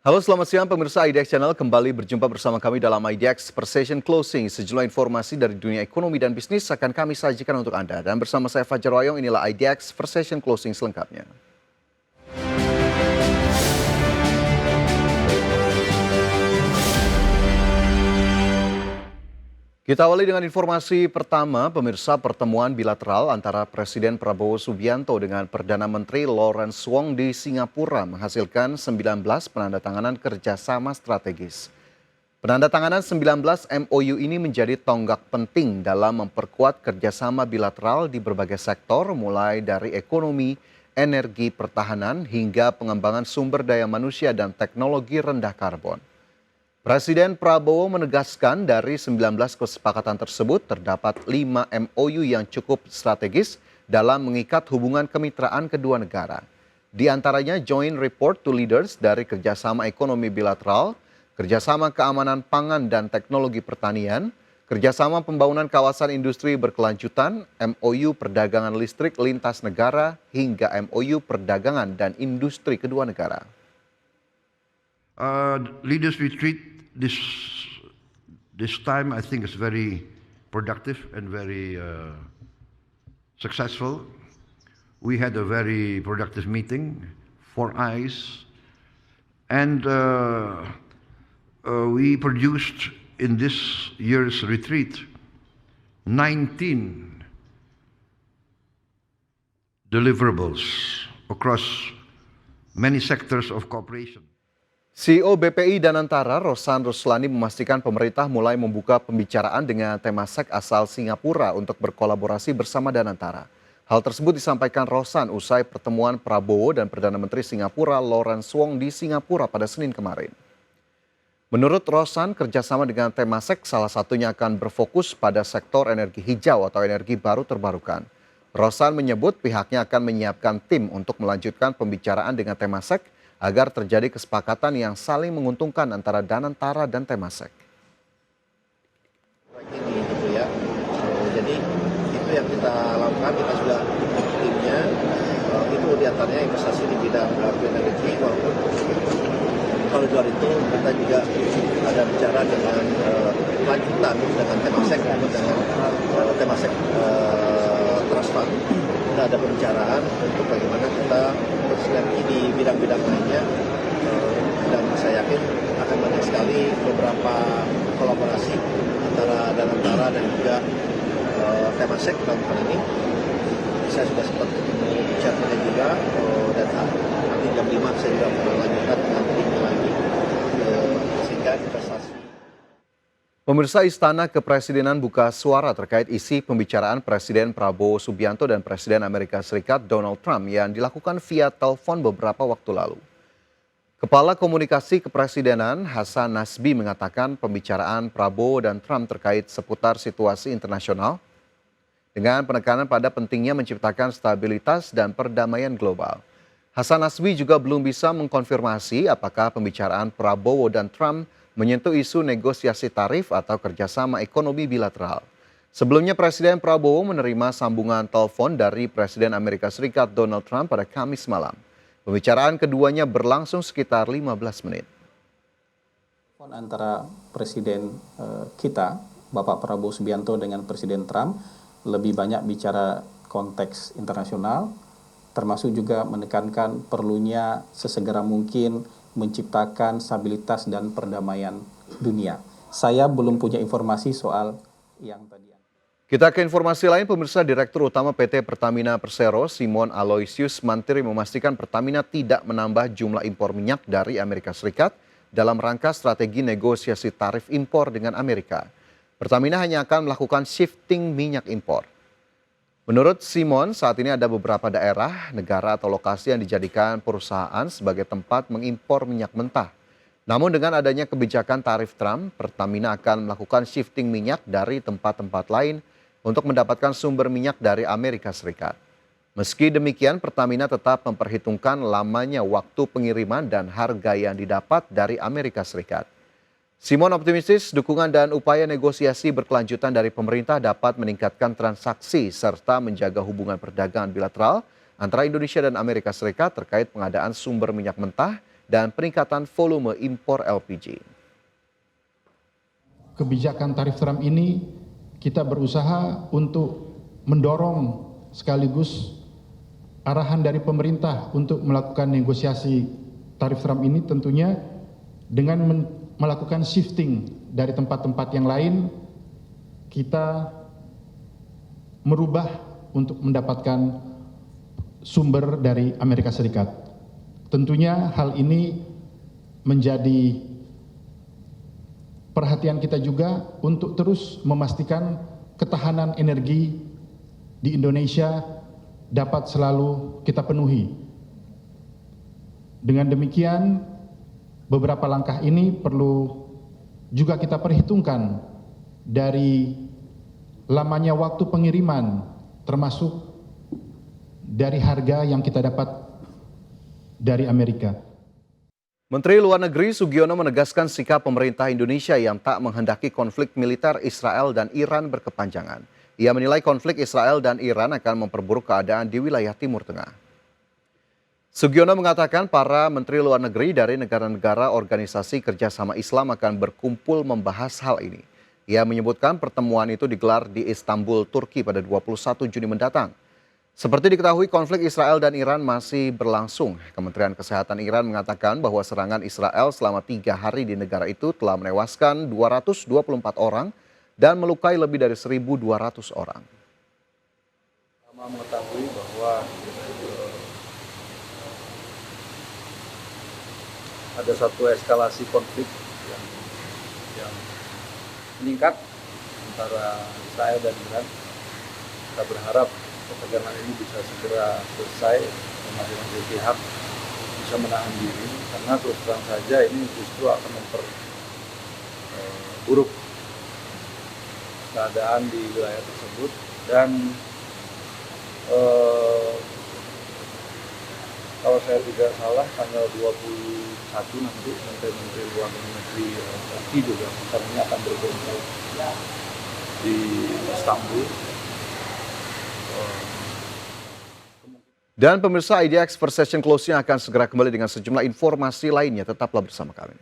Halo selamat siang pemirsa IDX Channel, kembali berjumpa bersama kami dalam IDX Precision Closing. Sejumlah informasi dari dunia ekonomi dan bisnis akan kami sajikan untuk Anda. Dan bersama saya Fajar Wayong, inilah IDX Precision Closing selengkapnya. Kita awali dengan informasi pertama, pemirsa. Pertemuan bilateral antara Presiden Prabowo Subianto dengan Perdana Menteri Lawrence Wong di Singapura menghasilkan 19 penandatanganan kerjasama strategis. Penandatanganan 19 MOU ini menjadi tonggak penting dalam memperkuat kerjasama bilateral di berbagai sektor, mulai dari ekonomi, energi, pertahanan, hingga pengembangan sumber daya manusia dan teknologi rendah karbon. Presiden Prabowo menegaskan dari 19 kesepakatan tersebut terdapat 5 MOU yang cukup strategis dalam mengikat hubungan kemitraan kedua negara. Di antaranya Joint Report to Leaders dari kerjasama ekonomi bilateral, kerjasama keamanan pangan dan teknologi pertanian, kerjasama pembangunan kawasan industri berkelanjutan, MOU perdagangan listrik lintas negara, hingga MOU perdagangan dan industri kedua negara. Leaders retreat this time I think is very productive and very successful. We had a very productive meeting, 4 eyes, and we produced in this year's retreat 19 deliverables across many sectors of cooperation. CEO BPI Danantara, Rosan Ruslani, memastikan pemerintah mulai membuka pembicaraan dengan Temasek asal Singapura untuk berkolaborasi bersama Danantara. Hal tersebut disampaikan Rosan usai pertemuan Prabowo dan Perdana Menteri Singapura Lawrence Wong di Singapura pada Senin kemarin. Menurut Rosan, kerjasama dengan Temasek salah satunya akan berfokus pada sektor energi hijau atau energi baru terbarukan. Rosan menyebut pihaknya akan menyiapkan tim untuk melanjutkan pembicaraan dengan Temasek agar terjadi kesepakatan yang saling menguntungkan antara Danantara dan Temasek. Ini gitu ya. Jadi itu yang kita lakukan, kita sudah timnya. Itu diantaranya investasi di bidang green energy, walaupun kalau di luar itu kita juga ada bicara dengan lanjutan dengan Temasek atau dengan Temasek Trust Fund. Kita ada pembicaraan untuk bagaimana kita bersinergi di bidang-bidang lainnya, dan saya yakin akan banyak sekali beberapa kolaborasi antara Danantara dan juga Temasek dalam hal ini. Saya sudah sempat ketemu chairman juga, dan nanti jam 5 saya juga melanjutkan dengan timnya lagi, sehingga investasi. Pemirsa, Istana Kepresidenan buka suara terkait isi pembicaraan Presiden Prabowo Subianto dan Presiden Amerika Serikat Donald Trump yang dilakukan via telepon beberapa waktu lalu. Kepala Komunikasi Kepresidenan Hasan Nasbi mengatakan pembicaraan Prabowo dan Trump terkait seputar situasi internasional dengan penekanan pada pentingnya menciptakan stabilitas dan perdamaian global. Hasan Nasbi juga belum bisa mengkonfirmasi apakah pembicaraan Prabowo dan Trump menyentuh isu negosiasi tarif atau kerjasama ekonomi bilateral. Sebelumnya Presiden Prabowo menerima sambungan telepon dari Presiden Amerika Serikat Donald Trump pada Kamis malam. Pembicaraan keduanya berlangsung sekitar 15 menit. Antara Presiden kita, Bapak Prabowo Subianto dengan Presiden Trump, lebih banyak bicara konteks internasional, termasuk juga menekankan perlunya sesegera mungkin menciptakan stabilitas dan perdamaian dunia. Saya belum punya informasi soal yang tadi. Kita ke informasi lain, pemirsa. Direktur Utama PT Pertamina Persero, Simon Aloysius Mantiri, memastikan Pertamina tidak menambah jumlah impor minyak dari Amerika Serikat dalam rangka strategi negosiasi tarif impor dengan Amerika. Pertamina hanya akan melakukan shifting minyak impor. Menurut Simon, saat ini ada beberapa daerah, negara atau lokasi yang dijadikan perusahaan sebagai tempat mengimpor minyak mentah. Namun dengan adanya kebijakan tarif Trump, Pertamina akan melakukan shifting minyak dari tempat-tempat lain untuk mendapatkan sumber minyak dari Amerika Serikat. Meski demikian, Pertamina tetap memperhitungkan lamanya waktu pengiriman dan harga yang didapat dari Amerika Serikat. Simon optimistis dukungan dan upaya negosiasi berkelanjutan dari pemerintah dapat meningkatkan transaksi serta menjaga hubungan perdagangan bilateral antara Indonesia dan Amerika Serikat terkait pengadaan sumber minyak mentah dan peningkatan volume impor LPG. Kebijakan tarif Trump ini kita berusaha untuk mendorong sekaligus arahan dari pemerintah untuk melakukan negosiasi tarif Trump ini tentunya dengan melakukan shifting dari tempat-tempat yang lain, kita merubah untuk mendapatkan sumber dari Amerika Serikat. Tentunya hal ini menjadi perhatian kita juga untuk terus memastikan ketahanan energi di Indonesia dapat selalu kita penuhi. Dengan demikian, beberapa langkah ini perlu juga kita perhitungkan dari lamanya waktu pengiriman, termasuk dari harga yang kita dapat dari Amerika. Menteri Luar Negeri Sugiono menegaskan sikap pemerintah Indonesia yang tak menghendaki konflik militer Israel dan Iran berkepanjangan. Ia menilai konflik Israel dan Iran akan memperburuk keadaan di wilayah Timur Tengah. Sugiono mengatakan para menteri luar negeri dari negara-negara organisasi kerjasama Islam akan berkumpul membahas hal ini. Ia menyebutkan pertemuan itu digelar di Istanbul, Turki pada 21 Juni mendatang. Seperti diketahui, konflik Israel dan Iran masih berlangsung. Kementerian Kesehatan Iran mengatakan bahwa serangan Israel selama 3 hari di negara itu telah menewaskan 224 orang dan melukai lebih dari 1.200 orang. Sama mengetahui bahwa ada satu eskalasi konflik yang meningkat antara Israel dan Iran. Kita berharap ketegangan ini bisa segera selesai dan masing-masing pihak bisa menahan diri, karena terus terang saja ini justru akan memperburuk keadaan di wilayah tersebut. Dan kalau saya tidak salah tanggal 21 nanti Menteri Luar Negeri Turki juga rencananya akan berkumpul di Istanbul. Dan pemirsa, IDX First Session Closing akan segera kembali dengan sejumlah informasi lainnya. Tetaplah bersama kami.